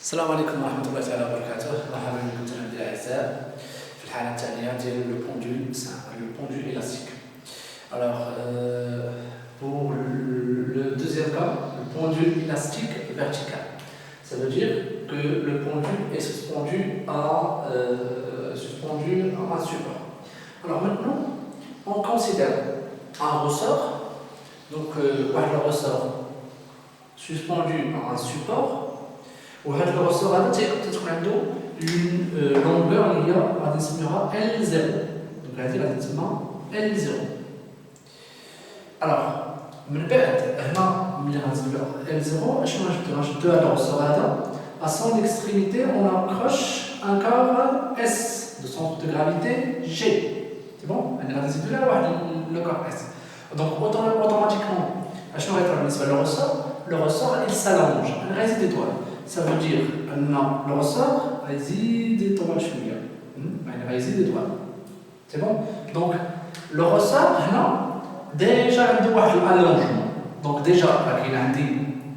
السلام عليكم ورحمة الله تعالى وبركاته. مرحبا بكم تلاميذي الأعزاء في الحالة الثانية ديال لو pendule élastique. Alors, pour le deuxième cas, le pendule élastique vertical. Ça veut dire que le pendule est suspendu à un support. Alors maintenant, on considère un ressort, donc le ressort suspendu à un support. وهذا الرسور هذا تكون عنده لونغور اللي هي غادي نسميوها L0. دونك هذه غادي تسمى L0. الوغ من بعد هنا ملي غنسميو L0 اشنو غنشدو هذا الرسور هذا à son extrémité on accroche un câble S de centre de gravité G. C'est bon. يعني غادي نزيدو لها واحد لو كار S. Donc automatiquement اشنو غيطرا بالنسبه للرسور le ressort il s'allonge il reste d'étoile. Ça veut dire que le ressort réside étoile شوية. Il réside étoile. C'est bon. Donc le ressort هنا déjà عنده واحد الالونجمون. Donc déjà كاين عندي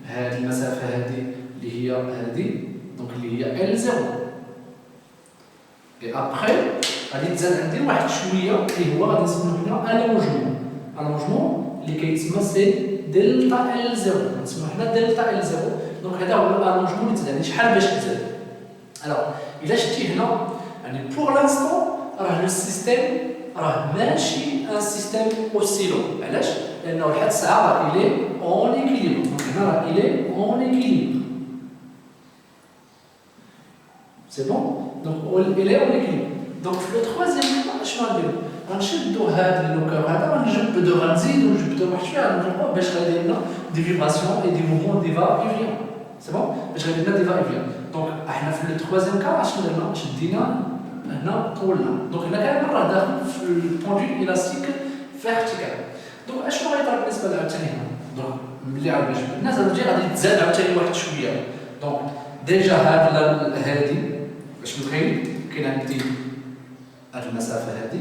هذه المسافة هذه اللي هي هذه donc اللي هي L0. Et après غادي تزاد عندي واحد شوية اللي هو غادي نسميوه هنا الونجمون. الونجمون اللي كيتسمى سي دلتا L0. نسميوه هنا دلتا L0. دونك هذا هو الالونجمون اللي تزاد يعني شحال باش تزاد. الوغ الا شفتي هنا يعني بور لانستون راه لو سيستيم راه ماشي ان سيستيم اوسيلون. علاش؟ لانه لحد الساعه راه الي اون ايكيليبر. دونك هنا راه الي اون ايكيليبر. سي بون. دونك الي اون ايكيليبر. دونك في لو تخوازيام شنو غنديرو؟ غنشدو هذا اللوكور هذا غنجبدو غنزيدو نجبدو واحد شويه غنجربو باش غادي لنا دي فيبراسيون اي دي موفمون دي فا اي فيون. سي بون باش غادي لنا دي فا اي فيون. دونك احنا في لو تخوازيام كا اشنو درنا؟ شدينا هنا طولنا. دونك هنا كان راه داخل في البوندول الاستيك فيرتيكال. دونك اشنو غيطرا بالنسبه لعاوتاني هنا؟ دونك ملي عاود جبدنا زاد غادي تزاد عاوتاني واحد شويه. دونك ديجا هادي اشنو كاين عندي هاد المسافه هادي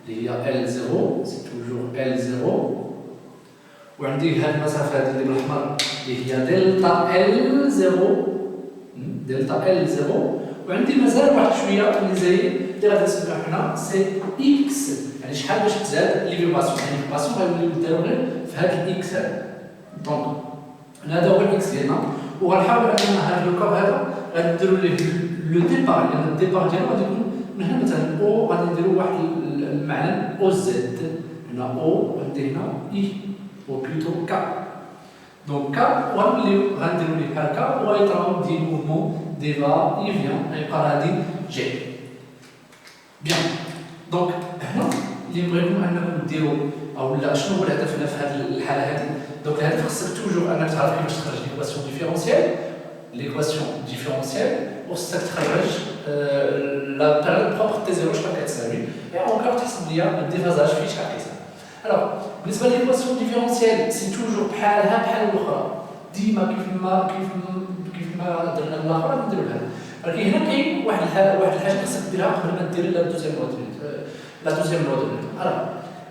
اللي هي L0 سي توجور L0 وعندي هاد المسافه هادي اللي بالاحمر اللي هي دلتا L0 دلتا L0 وعندي مازال واحد شويه اللي زايد اللي غادي نسميوه حنا سي اكس. يعني شحال باش تزاد لي فيبراسيون يعني الفيبراسيون غيوليو يدارو غير في هاد الاكس هذا. دونك هذا هو الاكس ديالنا وغنحاول اننا هاد لو كور هذا غنديرو ليه لو ديبار لان الديبار ديالو غادي يكون من هنا مثلا او غادي نديرو واحد المعلم او زد هنا او غندير هنا اي او بلوتو كا. دونك كا وغنوليو غنديرو ليه هكا وغيطراو دي موفمون دي فا اي فيان غيبقى هادي جي. بيان. دونك هنا اللي بغيتو انكم ديرو او لا شنو هو الهدف هنا في هذه الحاله هذه؟ دونك الهدف خصك توجور انك تعرف كيفاش تخرج ليكواسيون ديفيرونسيال وخصك تخرج لا بيريود بروبر تي زيرو شحال كتساوي اي اونكور تحسب ليا الديفازاج فيه شحال كيساوي. الوغ بالنسبه لليكواسيون ديفيرونسيال سي توجور بحالها بحال الاخرى ديما كيف ما درنا الاخرى نديرو لها. ولكن هنا كاين واحد الحاجه خصك ديرها قبل ما دير لا دوزيام موديل. الوغ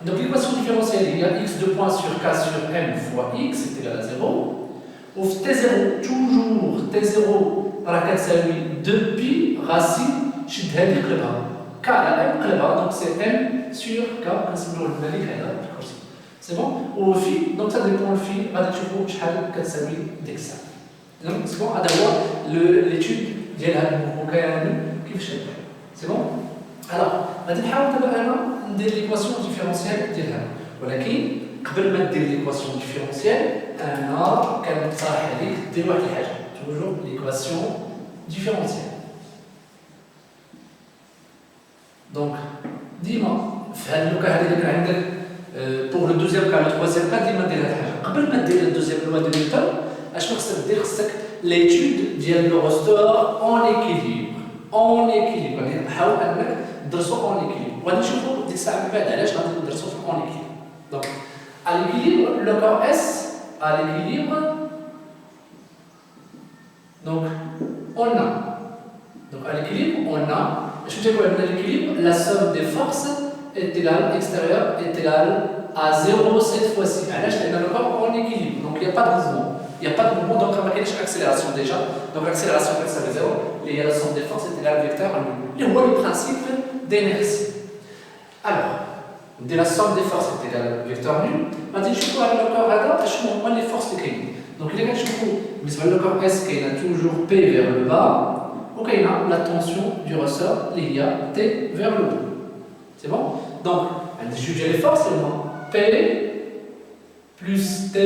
donc l'équation différentielle il y a x2 points sur k sur m fois x est égal à 0 و في t0 toujours t0 راه كتساوي 2 بي racine شد هذه قلبها k على m قلبها دونك سي m sur k كنسميوه الملك هذا الكرسي. سي بون و في دونك ça dépend في غادي تشوفوا شحال كتساوي ديك الساعه. دونك سي بون هذا هو ليتود ديال هذا الموفمون كامل كيفاش يطيح. سي بون. الوغ غادي نحاول دابا انا ندير ليكواسيون ديفيرونسيال ديالها ولكن قبل ما دير ليكواسيون ديفيرونسيال انا كنقترح عليك دير واحد الحاجه توجور ليكواسيون ديفيرونسيال. دونك ديما في هاد لوكا هذه اللي كان عندك بور لو دوزيام كا لو تروازيام كا ديما دير هاد الحاجه قبل ما دير الدوزيام لوا دو نيوتن. اشنو خصك دير؟ خصك ليتود ديال لو ريستور اون ايكيليبر يعني حاول انك تدرسو اون ايكيليبر وغادي نشوفو ديك الساعه من بعد علاش غادي ندرسو في اون ايكيليبر. دونك à l'équilibre le corps S à l'équilibre donc on a donc à l'équilibre on a je vous dis quoi à l'équilibre la somme des forces est égale extérieure est égale à 0 cette fois-ci علاش لان le corps en équilibre donc il n'y a pas de mouvement il n'y a pas de mouvement, donc il n'y a pas d'accélération déjà. Donc l'accélération ça veut 0, et la somme des forces est égale au vecteur nul. Et voilà le principe d'inertie. Alors, dès la somme des forces est égale au vecteur nul, on va dire que le corps radar, je vais les forces de Kane. Donc il y a le corps S qui a toujours P vers le bas, ou qu'il y a la tension du ressort, il y a T vers le haut. C'est bon? Donc, on juge les forces, c'est P plus T,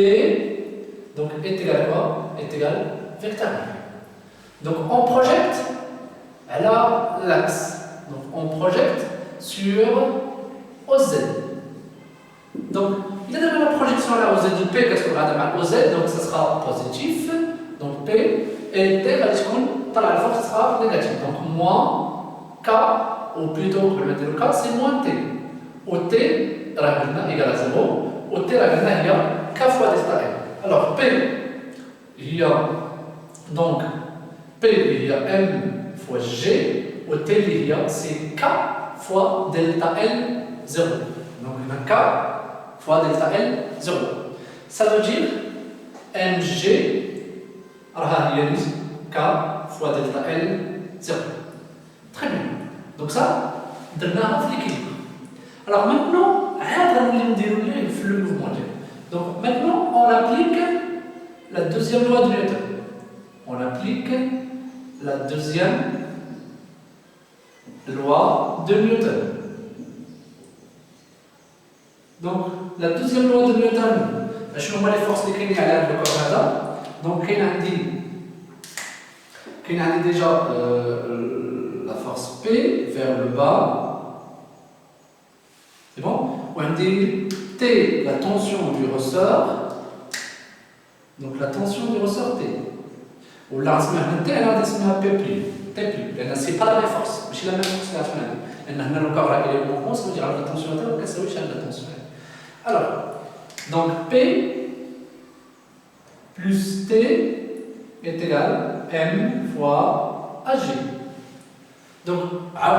donc est égal à quoi? Est égal vecteur nul. Donc on projette, elle a l'axe. Donc on projette sur OZ. Donc il y a déjà la projection là OZ de P, qu'est-ce qu'on va avoir OZ, donc ça sera positif, donc P, et T va dire que la force sera négative. Donc moins K, ou plutôt, on va mettre le K, c'est moins T. Au T, égal à 0, au T, il y a K fois delta M. Alors P, il y a donc P, il y a M fois G, au T, il y a c'est K fois delta L 0. Donc il y a K fois delta L 0. Ça veut dire MG, alors il y a K fois delta L 0. Très bien. Donc ça, on a l'équilibre. Alors maintenant, on va le mouvement. Donc maintenant, on applique la deuxième loi de Newton. On applique la deuxième loi de Newton. Donc la deuxième loi de Newton, je vais vous les forces qui sont à le corps. Donc il y a déjà la force P vers le bas. C'est bon? On dit T, la tension du ressort. Donc la tension du ressort T. Ou là, on T, elle a P plus. T plus. Ce n'est pas la même force. C'est la même force que la finale. Elle a le corps là, il est au mouvement, ça veut dire la tension à terre, qu'est-ce que ça veut dire la tension? Alors, donc P plus T est égal à M fois AG. Donc, à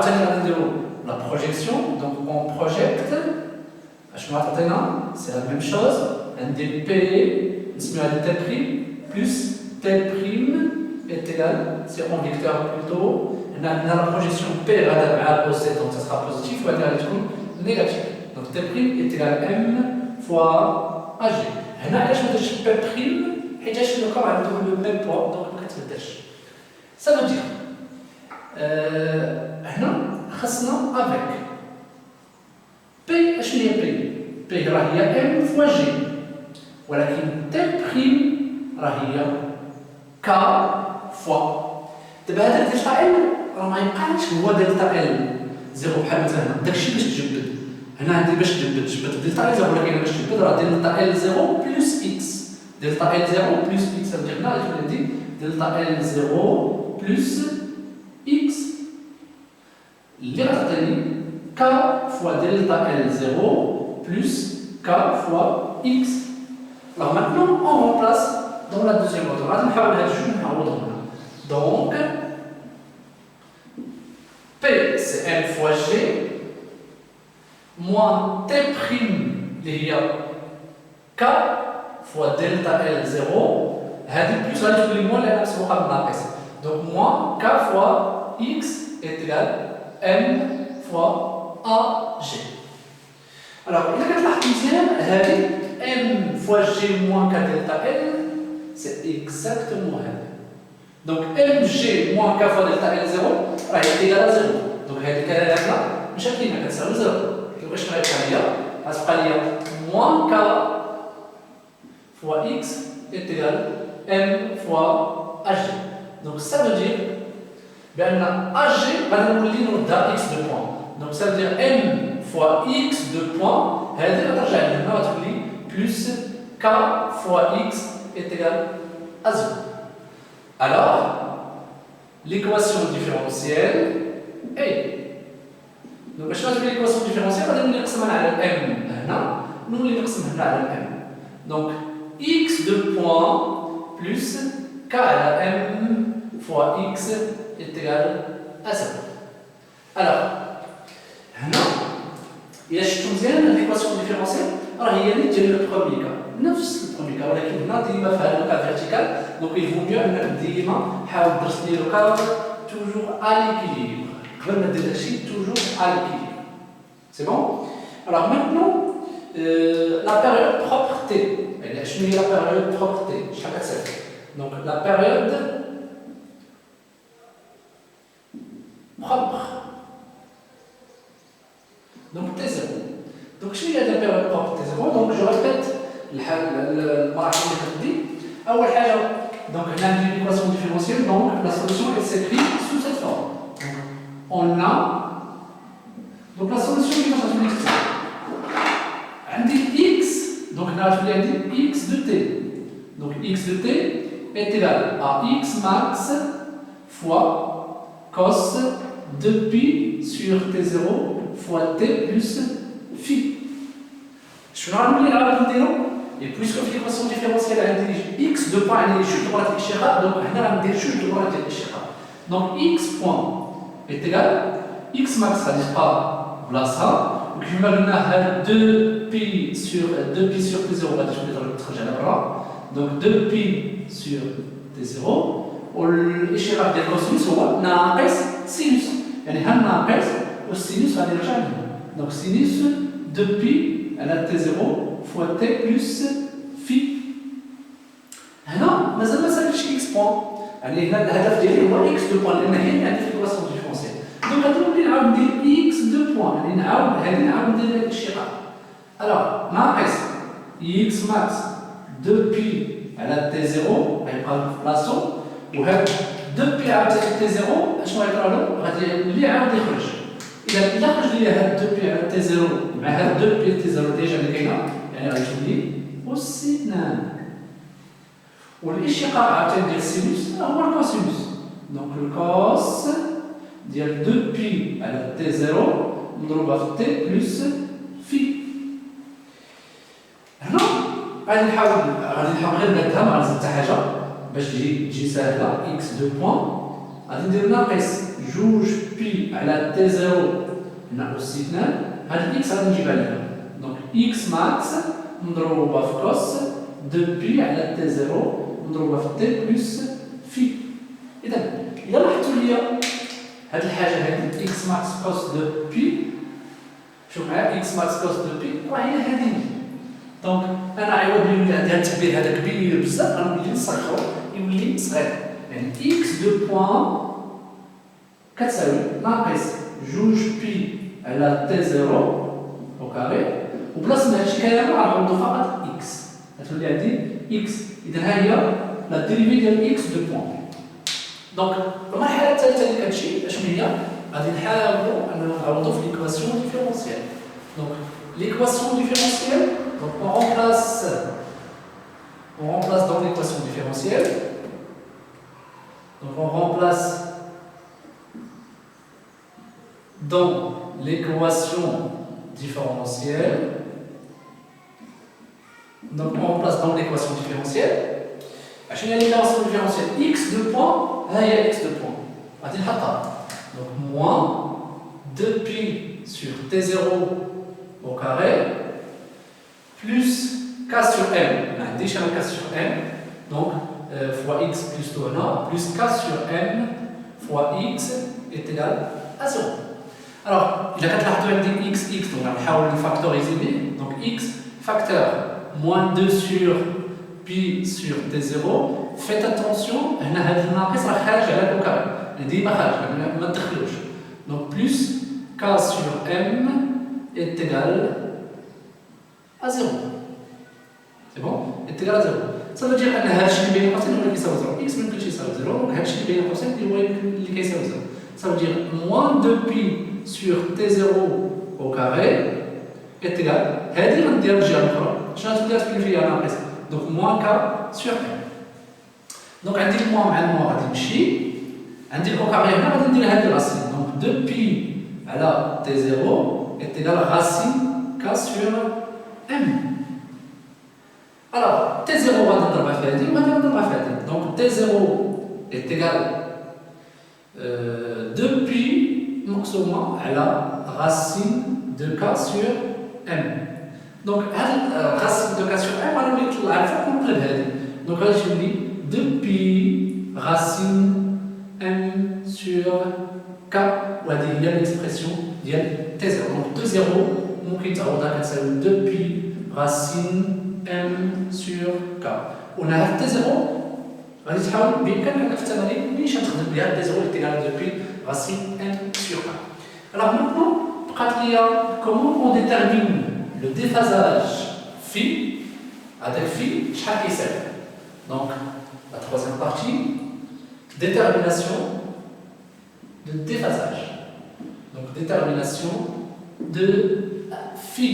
la projection, donc on projette, c'est la même chose, un dp, T' plus T' est égal, c'est en vecteur plutôt, on a la projection P à OZ, donc ça sera positif, ou négatif. Donc T' est égal à M fois AG. On a P', et le corps a le même poids, donc on va ça veut dire, خصنا avec P شنو هي P هي M fois G ولكن T' هي K fois دابا هذا دلتا L راه ما يبقاش هو دلتا L 0 بحال مثلا داكشي باش تجبد هنا عندي باش تجبد دلتا L 0 ولكن باش تجبد راه دلتا L 0 plus X دلتا L 0 plus X ça veut dire هنا غادي دلتا L 0 plus X اللي غتعطيني K fois delta L0 plus K fois X. Alors maintenant, on remplace dans la deuxième ordre. Donc, P c'est M fois G moins T' il y a K fois delta L0 هذه plus غادي تولي moins لأنها مسبوقة بالناقص. Donc moins K fois X est égal M fois AG. Alors, il y a la deuxième, M fois G moins K delta L, c'est exactement M. Donc, MG moins K fois delta L0 est égal à 0. Donc, il y a là, je vais vous dire, c'est 0. Donc, je vais vous dire, moins K fois X est égal à M fois AG. Donc, ça veut dire, ben AG va nous donner X de point. Donc ça veut dire M fois X de point, plus K fois X est égal à 0. Alors, l'équation différentielle est. Donc, je vais l'équation différentielle, on va نقسمها على M هنا, nous اللي نقسمها على M. Donc, X de point plus K à M fois X est égal à 0. Alors, هنا إذا شفتوا مزيان l'équation différentielle راه هي اللي ديال le premier cas. نفس البرومي كا ولكن هنا ديما في هذا الوقع فيرتيكال دونك يفو ميو انك ديما حاول تدرس لي لو كادر توجور ا ليكيليبر قبل ما دير داكشي توجور ا ليكيليبر سي بون alors maintenant la période propreté يعني شنو هي la période propreté شحال كتساوي donc la période propre donc T0 donc شنو هي la période propre T0 donc je répète المراحل اللي كتدي اول حاجه donc هنا عندي l'équation différentielle donc la solution elle s'écrit sous cette forme donc on a donc la solution qui va s'appeler x عندي x donc هنا غتولي عندي x de t donc x de t est égal à x max fois cos de pi sur t0 fois t plus phi شنو غنولي نعاود نديرو et puisque في l'équation différentielle عندي x de point عندي جوج دبرات الاشتقاق donc هنا غندير جوج دبرات ديال الاشتقاق donc x point est égal x max غادي تبقى بلاصتها وكما قلنا هاد 2 بي sur t0 غادي تخرج على برا donc 2 بي sur t0 والاشتقاق ديال الكوسينوس هو ناقص سينوس يعني ها ناقص والسينوس غادي يرجع لنا donc سينوس 2 بي على t0 fois t plus phi هنا مازال ما سالتش x بوان يعني هنا الهدف ديالي هو x دو بوان لان هي اللي عندي في الكواسيون ديفيرونسيال دونك غادي نولي نعاود ندير x دو بوان يعني نعاود ندير هاد الاشتقاق الوغ ناقص x max 2 بي على t0 غيبقى في بلاصتو وهاد 2 بي عاوتاني t0 اشنو غيطرا له غادي يولي عاود يخرج إذا خرج لي هاد 2 بي على t0 مع هاد 2 بي t0 ديجا اللي كاينه يعني غتولي أس 2 والاشتقاق عاوتاني ديال السينوس هو الكوسينوس دونك الكوس ديال 2 بي على t0 مضروبه في t بلس في هنا غادي نحاول غير نبدها ما غنزيد حتى حاجه باش تجي ساهله x دو بوان غادي ندير ناقص جوج بي على t0 ناقص 2 هاد الاكس غادي نجيبها ليها دونك x max مضروبه في كوس 2 بي على t0 مضروبه في t بلس في اذا الا لاحظتوا لي هاد الحاجه هادي x max كوس 2 بي شوف معايا x max كوس 2 بي راه هي هادي دونك انا عوض ما يولي عندي هاد التعبير هذا كبير بزاف غنولي نصغرو يولي صغير يعني x دو بوان كتساوي ناقص جوج بي على t0 او كاري وبلاصه من هادشي كامل غنعوضو فقط x غتولي عندي x اذا ها هي لا ديريفي ديال x دو بوان دونك المرحله الثالثه اللي كتجي اشنو هي غادي نحاولوا اننا نعوضوا في ليكواسيون ديفيرونسيال دونك ليكواسيون ديفيرونسيال donc on remplace dans l'équation différentielle donc on remplace dans l'équation différentielle donc on remplace dans l'équation différentielle عشان هي l'équation différentielle x de point ها هي x de point غادي نحطها donc moins 2 pi sur t0 au carré plus k sur m ما عنديش انا k sur m donc fois x plus 2 هنا plus k sur m fois x est égal à 0 alors اذا كتلاحظوا عندي x donc غنحاول نفاكتوريزي به donc x facteur moins 2 sur pi sur t0 faites attention هنا هذا الناقص راه خارج على لو كاري ديما خارج ما تدخلوش donc plus k sur m est égal à 0 c'est bon est égal à 0 ça veut dire ان هذا الشيء اللي بين قوسين هو اللي كيساوي 0 x ما يمكنش يساوي 0 دونك هذا الشيء اللي بين قوسين هو اللي كيساوي 0 ça veut dire moins 2 pi sur t0 au carré est égal هذه غنديرها الجهه الاخرى شنو غتولي غتولي فيها ناقص دونك moins k sur m دونك عندي الموان مع الموان غادي يمشي عندي الاو كاري هنا غادي ندير هذه الراسين دونك 2 pi على t0 est égal à racine k sur m alors t0 غادي نضربها في هذه وغادي نضربها في هذه دونك t0 est égal 2 pi مقسومه على racine de k sur m دونك هاد الغاس دو كاسيون ام غادي يطلع الفوق ونقلب هادي دونك غادي يجيب لي دو بي راسين ام سور كا وهذه هي ليكسبرسيون ديال تي زيرو دونك دو زيرو ممكن تعوضها كتساوي دو بي راسين ام سور كا وهنا هاد تي زيرو غادي تحاول بامكانك انك في التمارين نيشان تخدم بها دي زيرو اللي دو بي راسين ام سور كا. Alors maintenant بقات ليا comment on détermine le déphasage phi avec phi شحال كيساوي. Donc la troisième partie détermination de déphasage. Donc détermination de phi.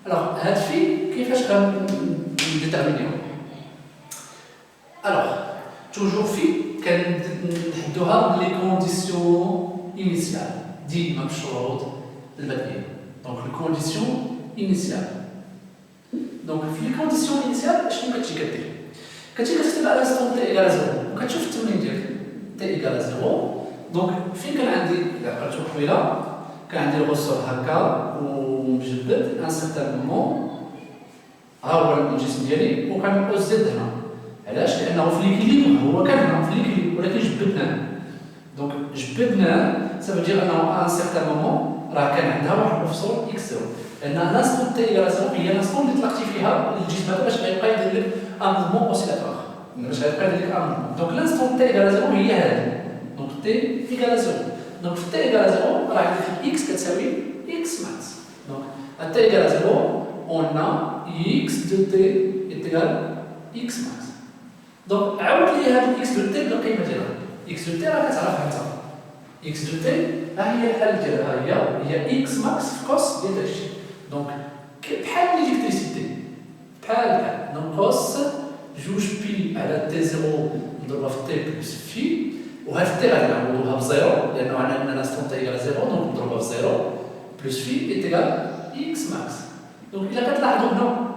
Alors هاد phi كيفاش كنديتيرمينيو؟ Alors toujours phi كنحدوها les conditions initiales ديما بالشروط البدئيه. Donc les conditions initiales. Donc في les conditions initiales شنو كتجي كدير؟ كتجي كتكتب على l'instant t égale 0 وكتشوف التمرين ديالك t égale 0. دونك فين كان عندي الا عقلتو قبيله كان عندي الغصر هكا ومجبد ان سيغتان مومون ها هو الجسم ديالي وكان زد هنا. علاش؟ لانه في ليكيليبر هو كان هنا في ليكيليبر ولكن جبدناه. دونك جبدناه سافو دير انه ان سيغتان مومون راه كان عندها واحد المفصول اكس 0 لان لانستون تي ايغال 0 هي لانستون اللي طلقتي فيها الجسم هذا باش غيبقى يدير لك ان موفمون اوسيلاتور باش غيبقى يدير لك ان موفمون. دونك لانستون تي ايغال 0 هي هذه دونك تي ايغال 0. دونك في تي ايغال 0 راه عندك اكس كتساوي اكس ماكس. دونك à t égale à 0 on a x de t est égal à x max. دونك عاود لي هاد x de t بالقيمه ديالها. x de t راه كتعرفها انت x de t ها هي الحل ديالها هي x max في كوس ديال هادشي. دونك بحال ليليكتريسيتي بحال دونك كوس جوج بي على تي 0 مضروبه في تي بلس في وهاد تي غادي نعوضوها بزيرو لانه عندنا لانستون تي ايغال 0 دونك نضربها بزيرو بلس في اي تيغال اكس ماكس. دونك الا كتلاحظوا هنا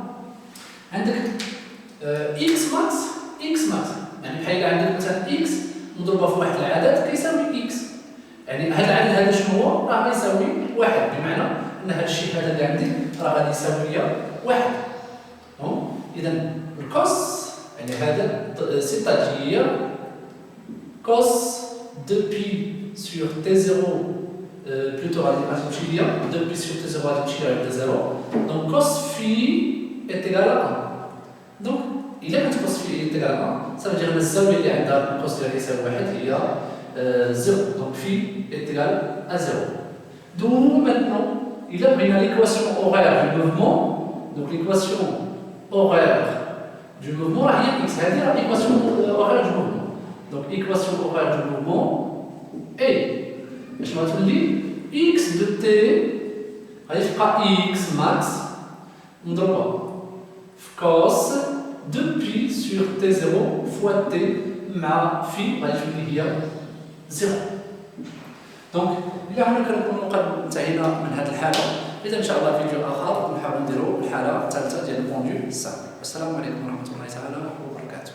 عندك اكس ماكس يعني بحال عندك مثلا اكس مضروبه في واحد العدد كيساوي اكس يعني هذا العدد هذا شنو هو؟ راه غيساوي واحد بمعنى ان هذا الشيء هذا اللي عندي راه غادي يساوي ليا واحد. اذا الكوس يعني هذا سيتادير كوس دو بي سور تي 0 plutôt غادي تمشي ليا دو بي سور تي 0 غادي تمشي ليا تي 0 دونك كوس في ايتيغال 1. دونك الا كانت كوس في ايتيغال 1 صافي دير الزاويه اللي عندها الكوس ديالها يساوي واحد هي 0 دونك في ايتيغال ا 0. دو مانتنون الا بغينا ليكواسيون اوغير دو موفمون دونك ليكواسيون اوغير دو موفمون راه هي اكس هذه راه ليكواسيون اوغير دو موفمون. دونك ايكواسيون اوغير دو موفمون اي باش ما تولي اكس دو تي غادي تبقى اكس ماكس مضروبه في كوس دو بي سور تي 0 فوا تي مع في غادي تولي هي 0. دونك الى هنا كنكونوا قد انتهينا من هذه الحاله. اذا ان شاء الله فيديو اخر نحاول نديروا الحاله الثالثه ديال البوندو السابق. السلام عليكم ورحمه الله تعالى وبركاته.